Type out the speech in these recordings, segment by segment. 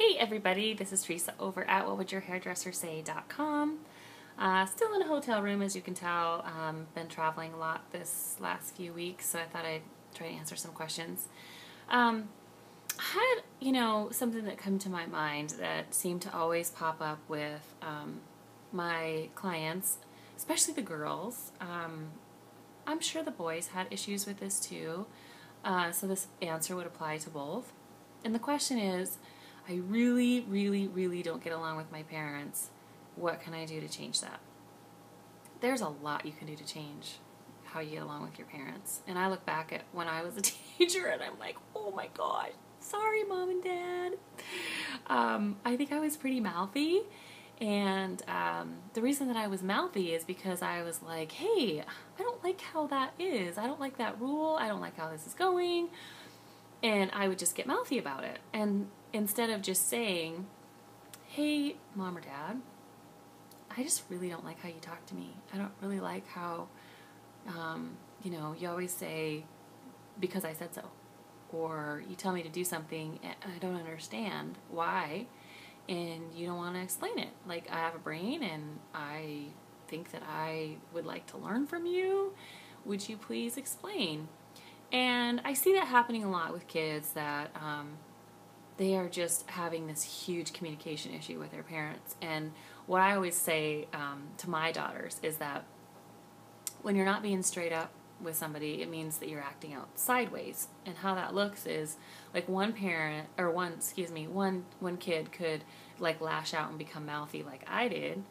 Hey everybody, this is Teresa over at whatwouldyourhairdressersay.com. Still in a hotel room, as you can tell. Been traveling a lot this last few weeks, so I thought I'd try to answer some questions. I had, something that come to my mind that seemed to always pop up with my clients, especially the girls. I'm sure the boys had issues with this too, so this answer would apply to both. And the question is, I really, really, really don't get along with my parents. What can I do to change that? There's a lot you can do to change how you get along with your parents. And I look back at when I was a teenager and I'm like, oh my gosh, sorry Mom and Dad. I think I was pretty mouthy. And the reason that I was mouthy is because I was like, hey, I don't like how that is. I don't like that rule. I don't like how this is going. And I would just get mouthy about it. And instead of just saying, hey, Mom or Dad, I just really don't like how you talk to me. I don't really like how, you always say, because I said so. Or you tell me to do something and I don't understand why, and you don't want to explain it. Like, I have a brain and I think that I would like to learn from you. Would you please explain? And I see that happening a lot with kids that they are just having this huge communication issue with their parents. And what I always say to my daughters is that when you're not being straight up with somebody, it means that you're acting out sideways. And how that looks is like one kid could like lash out and become mouthy like I did,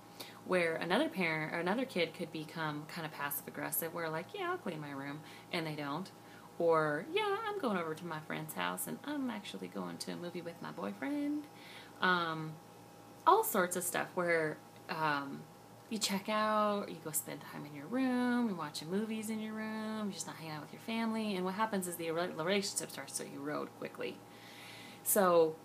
where another parent or another kid could become kind of passive aggressive, where like, yeah, I'll clean my room, and they don't. Or, yeah, I'm going over to my friend's house and I'm actually going to a movie with my boyfriend. All sorts of stuff where you check out, or you go spend time in your room, you're watching movies in your room, you're just not hanging out with your family. And what happens is the relationship starts to erode quickly. So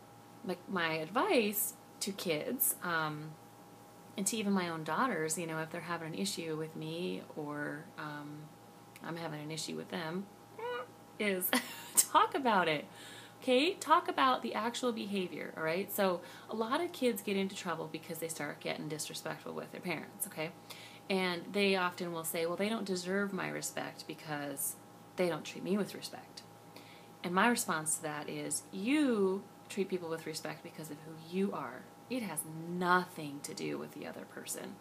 my advice to kids, and to even my own daughters, if they're having an issue with me or I'm having an issue with them, is talk about it. Okay? Talk about the actual behavior, all right? So a lot of kids get into trouble because they start getting disrespectful with their parents, okay? And they often will say, well, they don't deserve my respect because they don't treat me with respect. And my response to that is, you treat people with respect because of who you are. It has nothing to do with the other person.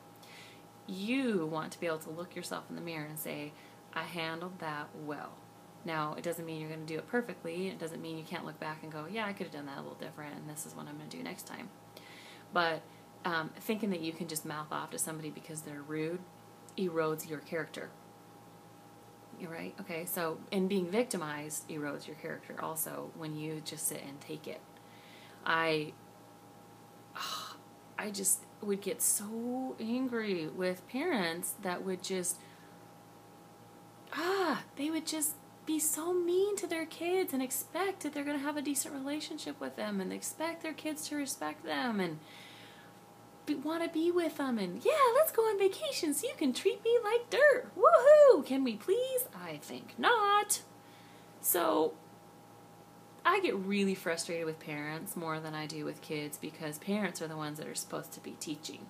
You want to be able to look yourself in the mirror and say, I handled that well. Now, it doesn't mean you're going to do it perfectly. It doesn't mean you can't look back and go, yeah, I could have done that a little different, and this is what I'm going to do next time. But thinking that you can just mouth off to somebody because they're rude erodes your character. You're right? Okay, so, and being victimized erodes your character also when you just sit and take it. I just would get so angry with parents that would just, they would just be so mean to their kids and expect that they're going to have a decent relationship with them and expect their kids to respect them and want to be with them and, yeah, let's go on vacation so you can treat me like dirt. Woohoo! Can we please? I think not. So I get really frustrated with parents more than I do with kids because parents are the ones that are supposed to be teaching.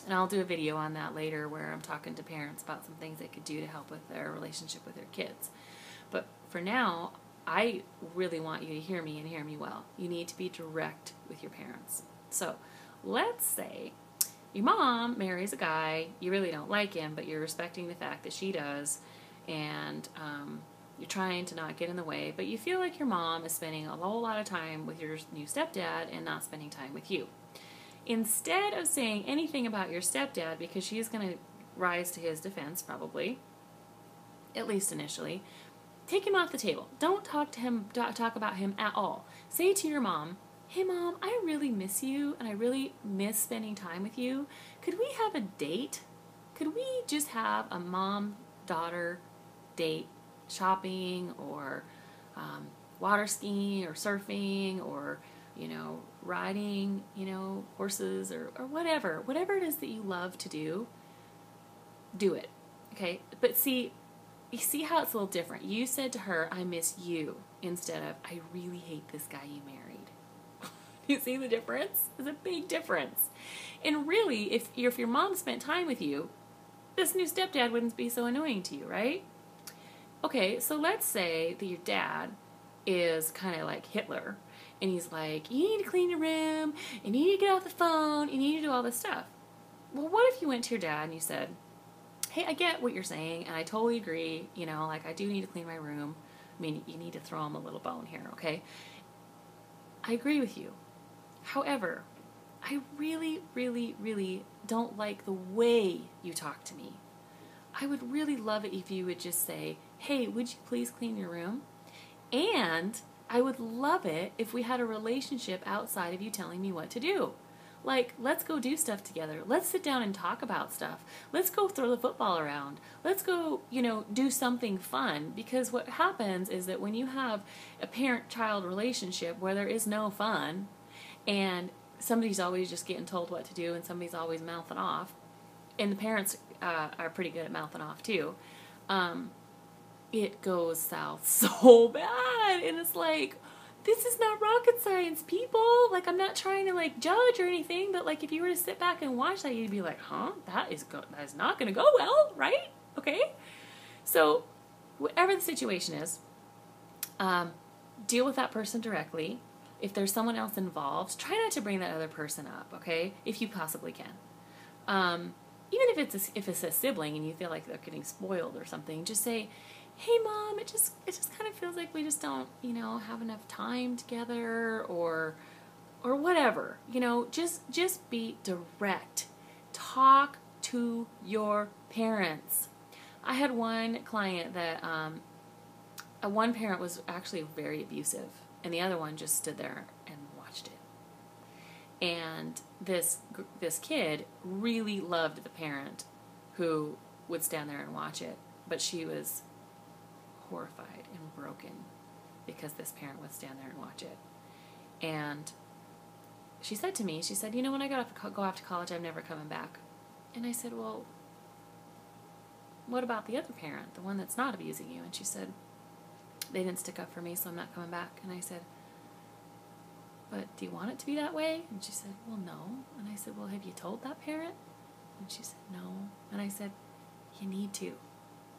And I'll do a video on that later where I'm talking to parents about some things they could do to help with their relationship with their kids. But for now, I really want you to hear me and hear me well. You need to be direct with your parents. So let's say your mom marries a guy, you really don't like him, but you're respecting the fact that she does, and you're trying to not get in the way, but you feel like your mom is spending a whole lot of time with your new stepdad and not spending time with you. Instead of saying anything about your stepdad, because she's going to rise to his defense probably, at least initially, take him off the table. Don't talk about him at all. Say to your mom, hey Mom, I really miss you and I really miss spending time with you. Could we have a date? Could we just have a mom-daughter date, shopping or water skiing or surfing or riding, horses or whatever it is that you love to do, do it, okay? But see, you see how it's a little different. You said to her, I miss you, instead of, I really hate this guy you married. You see the difference? There's a big difference. And really, if your mom spent time with you, this new stepdad wouldn't be so annoying to you, right? Okay, so let's say that your dad is kind of like Hitler, and he's like, you need to clean your room, and you need to get off the phone, and you need to do all this stuff. Well, what if you went to your dad and you said, hey, I get what you're saying, and I totally agree, you know, like I do need to clean my room. I mean, you need to throw him a little bone here, okay? I agree with you. However, I really, really, really don't like the way you talk to me. I would really love it if you would just say, hey, would you please clean your room? And I would love it if we had a relationship outside of you telling me what to do. Like, let's go do stuff together. Let's sit down and talk about stuff. Let's go throw the football around. Let's go, you know, do something fun. Because what happens is that when you have a parent-child relationship where there is no fun, and somebody's always just getting told what to do, and somebody's always mouthing off, and the parents are pretty good at mouthing off too, it goes south so bad. And it's like, this is not rocket science, people. Like, I'm not trying to like judge or anything, but like if you were to sit back and watch that, you'd be like, huh, that is not going to go well, right? Okay, so whatever the situation is, deal with that person directly. If there's someone else involved, try not to bring that other person up, okay, if you possibly can. Even if it's a sibling and you feel like they're getting spoiled or something, just say, hey mom, it just kind of feels like we just don't, you know, have enough time together, or whatever. You know, just be direct. Talk to your parents. I had one client that one parent was actually very abusive, and the other one just stood there and watched it. And this kid really loved the parent who would stand there and watch it, but she was horrified and broken because this parent would stand there and watch it. And she said to me, she said, you know, when I go off to college, I'm never coming back. And I said, well, what about the other parent, the one that's not abusing you? And she said, they didn't stick up for me, so I'm not coming back. And I said, but do you want it to be that way? And she said, well, no. And I said, well, have you told that parent? And she said, no. And I said, you need to.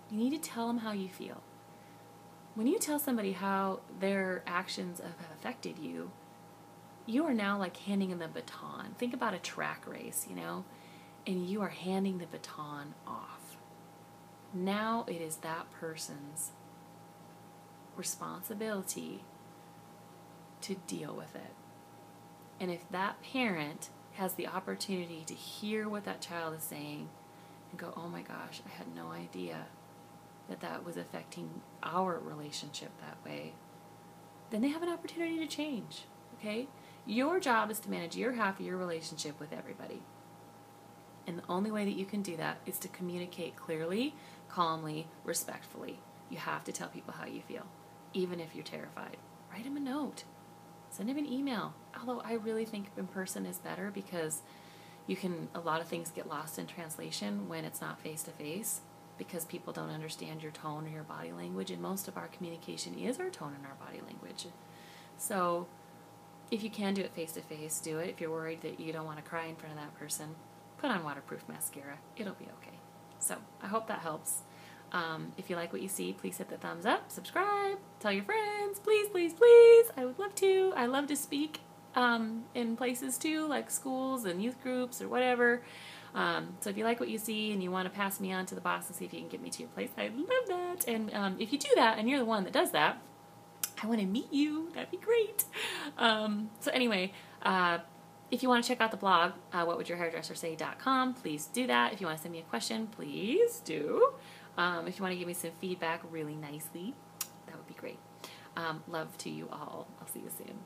You need to tell them how you feel. When you tell somebody how their actions have affected you, you are now like handing them the baton. Think about a track race, you know, and you are handing the baton off. Now it is that person's responsibility to deal with it. And if that parent has the opportunity to hear what that child is saying and go, oh my gosh, I had no idea that was affecting our relationship that way, then they have an opportunity to change, okay? Your job is to manage your half of your relationship with everybody. And the only way that you can do that is to communicate clearly, calmly, respectfully. You have to tell people how you feel, even if you're terrified. Write them a note. Send them an email. Although I really think in person is better, because a lot of things get lost in translation when it's not face-to-face, because people don't understand your tone or your body language, and most of our communication is our tone and our body language. So if you can do it face-to-face, do it. If you're worried that you don't want to cry in front of that person, put on waterproof mascara. It'll be okay. So I hope that helps. If you like what you see, please hit the thumbs up, subscribe, tell your friends, please, please, please. I would love to. I love to speak in places too, like schools and youth groups or whatever. So if you like what you see and you want to pass me on to the boss and see if you can get me to your place, I'd love that. And if you do that and you're the one that does that, I want to meet you. That'd be great. So anyway, if you want to check out the blog, whatwouldyourhairdressersay.com, please do that. If you want to send me a question, please do. If you want to give me some feedback really nicely, that would be great. Love to you all. I'll see you soon.